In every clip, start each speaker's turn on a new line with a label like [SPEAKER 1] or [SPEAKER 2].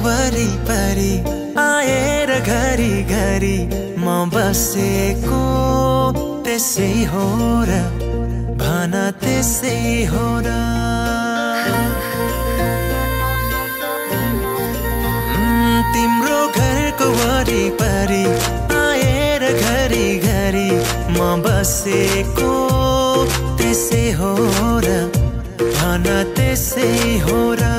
[SPEAKER 1] वरिपरि आएर घरी घरी म बसेको त्यसै हो र भन त्यसै हो र तिम्रो घरको वरिपरि आएर घरी घरी म बसेको त्यसै हो र भन त्यसै हो र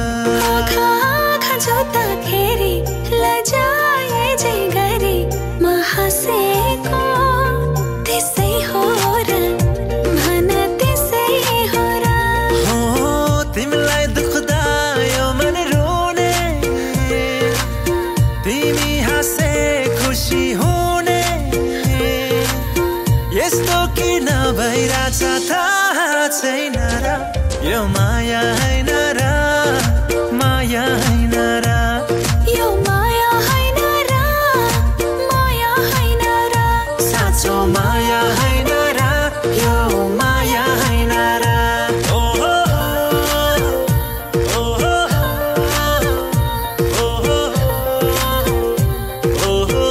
[SPEAKER 2] जोत्दाखेरि लजाए जे गरी म हाँसेको त्यसै हो र भन त्यसै हो र
[SPEAKER 1] हो तिमीलाई दुख्दा यो मन रोने तिमी हाँसे खुसी हुने यस्तो किन भइरहेछ थाहा छैन र यो माया हैन र माया हैन र
[SPEAKER 2] यो माया हैन र माया हैन र
[SPEAKER 1] साँचो माया हैन र यो माया हैन र ओ हो ओ हो ओ हो ओ हो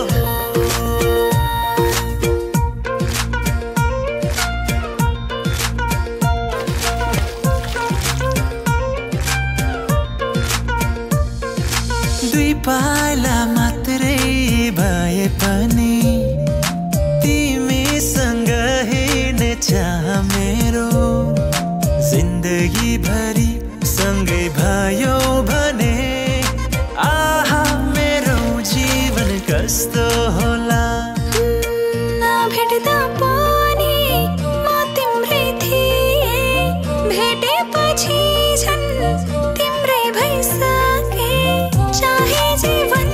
[SPEAKER 1] दुई पाइला मात्रै भए पनि तिमीसँग हिँड्ने चाह मेरो जिन्दगी भरि सँगै भयो भने आहा मेरो जीवन कस्तो होला
[SPEAKER 2] भेट्दा पनि म तिम्रै थिएँ भेटेपछि झन् तिम्रै भइसके चाहे जीवन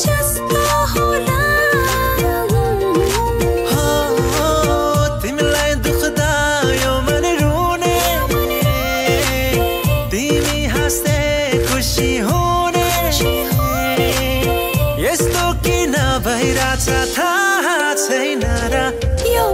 [SPEAKER 2] जस्तो होला
[SPEAKER 1] हो तिमीलाई दुख्दा यो मन रोने तिमी हाँस्दै खुसी हुने यस्तो किन भइरहेछ थाहा छैन र
[SPEAKER 2] यो